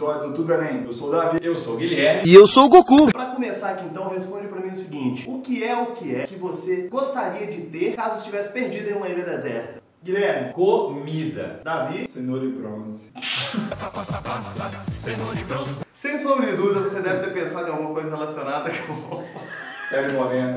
episódio do Tudo Enem. Eu sou o Davi. Eu sou o Guilherme. E eu sou o Goku. Para começar aqui então, responde pra mim o seguinte: o que é que você gostaria de ter caso estivesse perdido em uma ilha deserta? Guilherme. Comida. Davi. Cenoura e bronze. Sem sombra de dúvida, você deve ter pensado em alguma coisa relacionada com... Pele morena.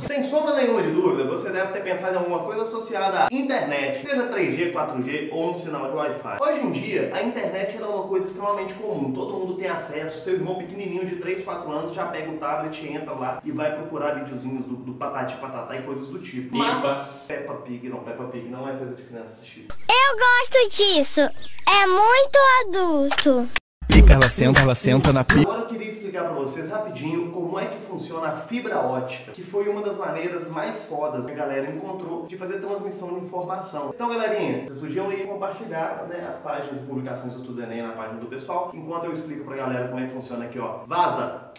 Sem sombra nenhuma de dúvida, você deve ter pensado em alguma coisa associada à internet, seja 3G, 4G ou um sinal de Wi-Fi. Hoje em dia, a internet é uma coisa extremamente comum, todo mundo tem acesso. Seu irmão pequenininho de 3, 4 anos já pega o tablet, entra lá e vai procurar videozinhos do Patati Patatá e coisas do tipo. Mas Peppa Pig não é coisa de criança assistir. Eu gosto disso, é muito adulto. Fica, ela senta na pica. Agora eu queria explicar pra vocês rapidinho como é que funciona a fibra ótica, que foi uma das maneiras mais fodas que a galera encontrou de fazer transmissão de informação. Então, galerinha, vocês podiam ir compartilhar, né, as páginas e publicações do Tudo Enem na página do pessoal, enquanto eu explico pra galera como é que funciona aqui, ó. Vaza!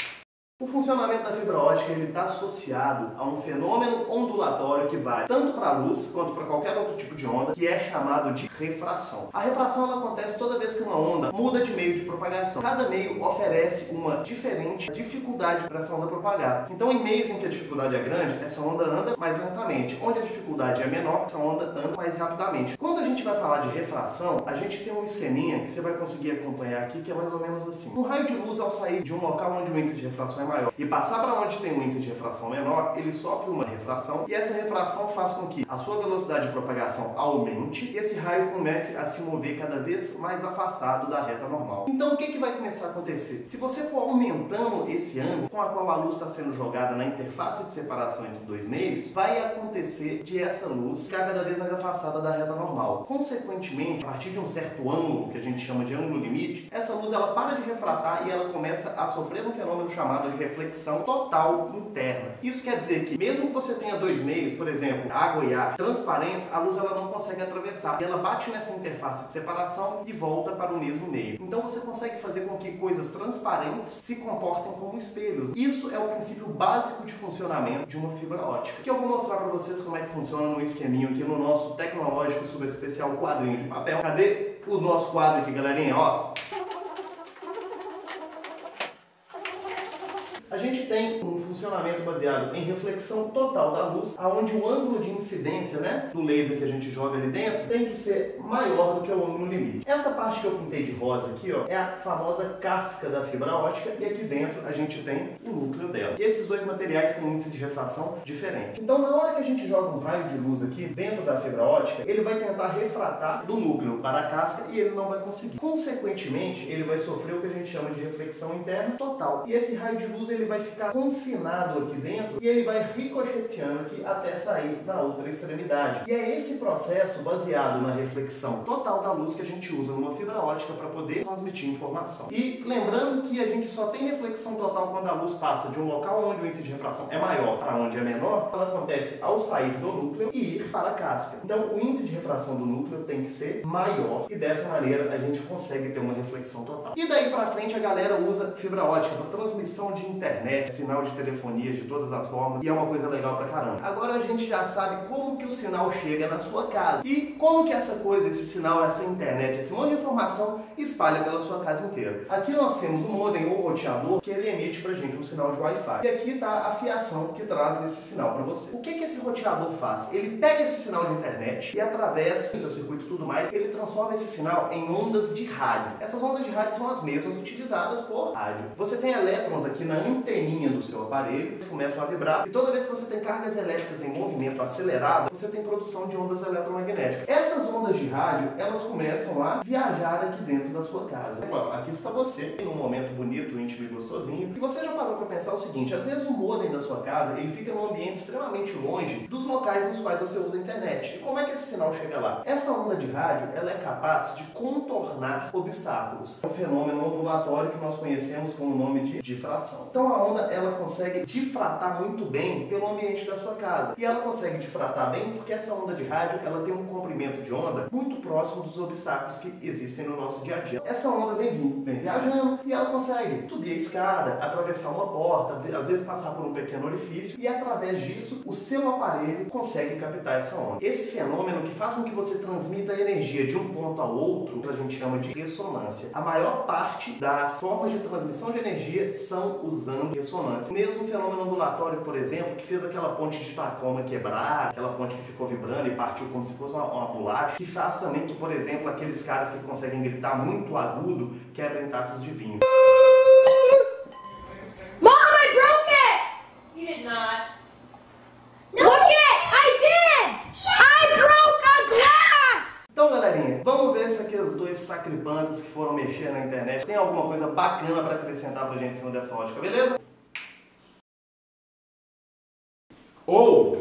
O funcionamento da fibra ótica está associado a um fenômeno ondulatório que vai tanto para a luz quanto para qualquer outro tipo de onda, que é chamado de refração. A refração ela acontece toda vez que uma onda muda de meio de propagação. Cada meio oferece uma diferente dificuldade para essa onda propagar. Então, em meios em que a dificuldade é grande, essa onda anda mais lentamente. Onde a dificuldade é menor, essa onda anda mais rapidamente. Quando a gente vai falar de refração, a gente tem um esqueminha que você vai conseguir acompanhar aqui, que é mais ou menos assim. Um raio de luz, ao sair de um local onde o índice de refração é maior e passar para onde tem um índice de refração menor, ele sofre uma refração e essa refração faz com que a sua velocidade de propagação aumente e esse raio comece a se mover cada vez mais afastado da reta normal. Então o que vai começar a acontecer? Se você for aumentando esse ângulo com a qual a luz está sendo jogada na interface de separação entre dois meios, vai acontecer de essa luz ficar cada vez mais afastada da reta normal. Consequentemente, a partir de um certo ângulo, que a gente chama de ângulo limite, essa luz ela para de refratar e ela começa a sofrer um fenômeno chamado de reflexão total interna. Isso quer dizer que mesmo que você tenha dois meios, por exemplo, água e ar, transparentes, a luz ela não consegue atravessar. E ela bate nessa interface de separação e volta para o mesmo meio. Então você consegue fazer com que coisas transparentes se comportem como espelhos. Isso é o princípio básico de funcionamento de uma fibra ótica, que eu vou mostrar para vocês como é que funciona no esqueminho aqui no nosso tecnológico super especial quadrinho de papel. Cadê o nosso quadro aqui, galerinha? Ó! A gente tem um funcionamento baseado em reflexão total da luz, onde o ângulo de incidência, né, do laser que a gente joga ali dentro tem que ser maior do que o ângulo limite. Essa parte que eu pintei de rosa aqui, ó, é a famosa casca da fibra ótica e aqui dentro a gente tem o núcleo dela. E esses dois materiais têm índice de refração diferente. Então, na hora que a gente joga um raio de luz aqui dentro da fibra ótica, ele vai tentar refratar do núcleo para a casca e ele não vai conseguir. Consequentemente, ele vai sofrer o que a gente chama de reflexão interna total. E esse raio de luz ele vai ficar confinado aqui dentro e ele vai ricocheteando aqui até sair na outra extremidade. E é esse processo baseado na reflexão total da luz que a gente usa numa fibra ótica para poder transmitir informação. E lembrando que a gente só tem reflexão total quando a luz passa de um local onde o índice de refração é maior para onde é menor, ela acontece ao sair do núcleo e ir para a casca. Então o índice de refração do núcleo tem que ser maior e dessa maneira a gente consegue ter uma reflexão total. E daí para frente a galera usa fibra ótica para transmissão de internet, sinal de telefonia de todas as formas, e é uma coisa legal pra caramba. Agora a gente já sabe como que o sinal chega na sua casa e como que essa coisa, esse sinal, essa internet, esse monte de informação espalha pela sua casa inteira. Aqui nós temos um modem ou roteador que ele emite pra gente um sinal de Wi-Fi. E aqui tá a fiação que traz esse sinal pra você. O que que esse roteador faz? Ele pega esse sinal de internet e através do seu circuito e tudo mais, ele transforma esse sinal em ondas de rádio. Essas ondas de rádio são as mesmas utilizadas por rádio. Você tem elétrons aqui na anteninha do seu aparelho, eles começam a vibrar e toda vez que você tem cargas elétricas em movimento acelerado, você tem produção de ondas eletromagnéticas. Essas ondas de rádio, elas começam a viajar aqui dentro da sua casa. Aqui está você, num momento bonito, íntimo e gostosinho, e você já parou para pensar o seguinte: às vezes o modem da sua casa, ele fica num ambiente extremamente longe dos locais nos quais você usa a internet. E como é que esse sinal chega lá? Essa onda de rádio, ela é capaz de contornar obstáculos. É um fenômeno ondulatório que nós conhecemos com o nome de difração. Então, Então a onda ela consegue difratar muito bem pelo ambiente da sua casa. E ela consegue difratar bem porque essa onda de rádio ela tem um comprimento de onda muito próximo dos obstáculos que existem no nosso dia a dia. Essa onda vem viajando e ela consegue subir a escada, atravessar uma porta, às vezes passar por um pequeno orifício e através disso o seu aparelho consegue captar essa onda. Esse fenômeno que faz com que você transmita a energia de um ponto ao outro, a gente chama de ressonância. A maior parte das formas de transmissão de energia são usando ressonância. O mesmo fenômeno ondulatório, por exemplo, que fez aquela ponte de Tacoma quebrar, aquela ponte que ficou vibrando e partiu como se fosse uma bolacha, que faz também que, por exemplo, aqueles caras que conseguem gritar muito agudo quebrem taças de vinho. Mom, I broke it! You did not. Look it! I did! I broke a glass! Então, galerinha, vamos ver se aqueles dois sacripantes que foram mexer na internet tem alguma coisa bacana para acrescentar pra gente em cima dessa ótica, beleza? Ó,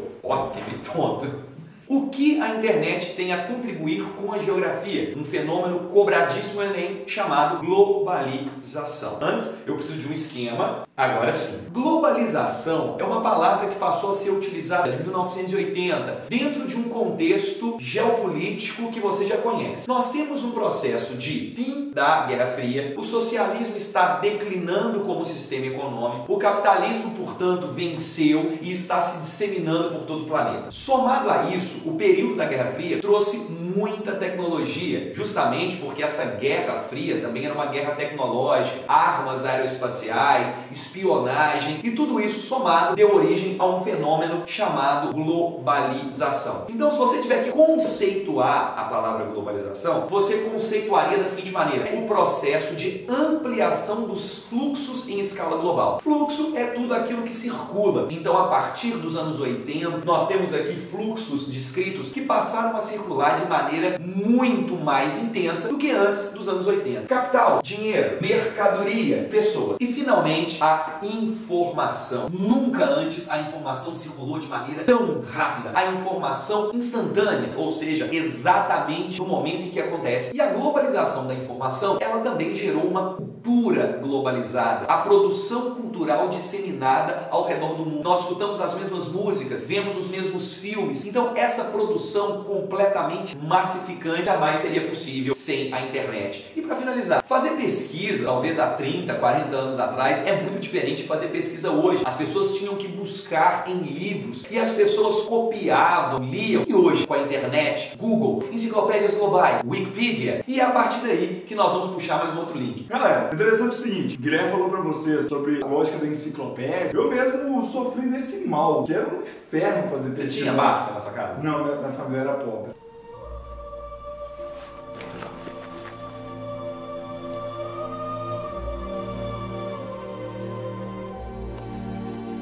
que meio tonto. O que a internet tem a contribuir com a geografia? Um fenômeno cobradíssimo no Enem chamado globalização. Antes, eu preciso de um esquema. Agora sim. Globalização é uma palavra que passou a ser utilizada em 1980 dentro de um contexto geopolítico que você já conhece. Nós temos um processo de fim da Guerra Fria, o socialismo está declinando como sistema econômico, o capitalismo, portanto, venceu e está se disseminando por todo o planeta. Somado a isso, o período da Guerra Fria trouxe muita tecnologia, justamente porque essa Guerra Fria também era uma guerra tecnológica, armas aeroespaciais, espionagem e tudo isso somado deu origem a um fenômeno chamado globalização. Então, se você tiver que conceituar a palavra globalização, você conceituaria da seguinte maneira: o processo de ampliação dos fluxos em escala global. Fluxo é tudo aquilo que circula. Então, a partir dos anos 80, nós temos aqui fluxos descritos que passaram a circular de maneira muito mais intensa do que antes dos anos 80. Capital, dinheiro, mercadoria, pessoas. E, finalmente, a informação. Nunca antes a informação circulou de maneira tão rápida. A informação instantânea, ou seja, exatamente no momento em que acontece. E a globalização da informação, ela também gerou uma cultura globalizada. A produção cultural disseminada ao redor do mundo. Nós escutamos as mesmas músicas, vemos os mesmos filmes. Então, essa produção completamente massificante jamais seria possível sem a internet. E para finalizar, fazer pesquisa, talvez há 30, 40 anos atrás, é muito diferente de fazer pesquisa hoje. As pessoas tinham que buscar em livros e as pessoas copiavam, liam. E hoje, com a internet, Google, enciclopédias globais, Wikipedia, e é a partir daí que nós vamos puxar mais um outro link. Galera, interessante o seguinte, o Guilherme falou pra vocês sobre a lógica da enciclopédia. Eu mesmo sofri desse mal, que era um inferno fazer pesquisa. Você tinha Barça na sua casa? Não, minha família era pobre.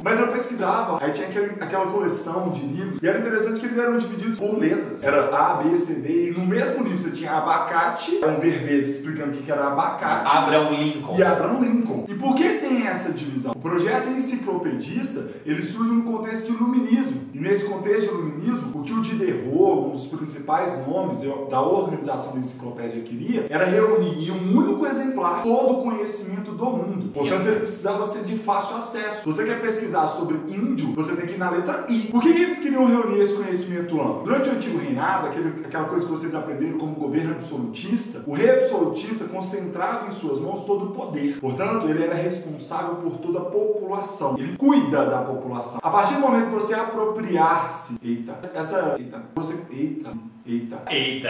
Mas eu pesquisava, aí tinha aquela coleção de livros, e era interessante que eles eram divididos por letras. Era A, B, C, D, e no mesmo livro você tinha abacate, um verbete explicando o que era abacate. Abraham Lincoln. E Abraham Lincoln. E por que tem essa divisão? O projeto enciclopedista, ele surge no contexto de iluminismo. E nesse contexto de iluminismo, o que o Diderot, um dos principais nomes da organização da enciclopédia, queria, era reunir em um único exemplar todo o conhecimento do mundo. Portanto, ele precisava ser de fácil acesso. Se você quer pesquisar sobre índio, você tem que ir na letra I. Por que eles queriam reunir esse conhecimento amplo? Durante o Antigo Reinado, aquela coisa que vocês aprenderam como governo absolutista, o rei absolutista concentrava em suas mãos todo o poder. Portanto, ele era responsável por toda a população. Ele cuida da população. A partir do momento que você apropriar-se...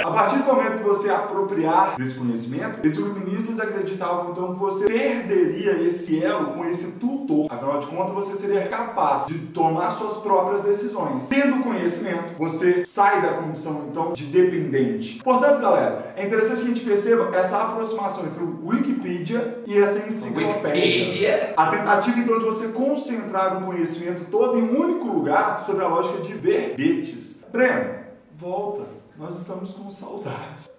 A partir do momento que você apropriar desse conhecimento, esses iluministas acreditavam então que você perderia esse elo com esse tutor. Afinal de contas, você seria capaz de tomar suas próprias decisões. Tendo conhecimento, você sai da condição então de dependente. Portanto, galera, é interessante que a gente perceba essa aproximação entre o Wikipedia e essa enciclopédia. A tentativa então de você concentrar o conhecimento todo em um único lugar sobre a lógica de verbetes. Breno, volta. Nós estamos com saudades.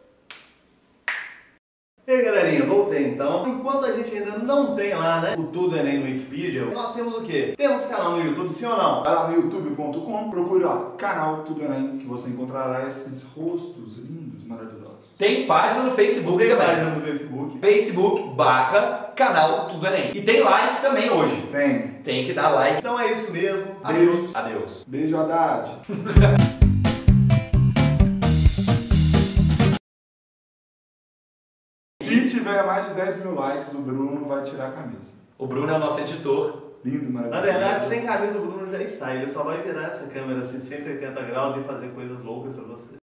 E aí, galerinha, voltei então. Enquanto a gente ainda não tem lá, né, o Tudo Enem no Wikipedia, nós temos o quê? Temos canal no YouTube, sim ou não? Vai lá no youtube.com, procure lá, canal Tudo Enem, que você encontrará esses rostos lindos, maravilhosos. Tem página no Facebook Tem também. página no Facebook. Facebook/canal Tudo Enem. E tem like também hoje. Tem que dar like. Então é isso mesmo. Beijos. Adeus. Beijo, Haddad. Se tiver mais de 10 mil likes, o Bruno vai tirar a camisa. O Bruno é o nosso editor. Lindo, maravilhoso. Na verdade, sem camisa o Bruno já está. Ele só vai virar essa câmera assim 180 graus e fazer coisas loucas pra você.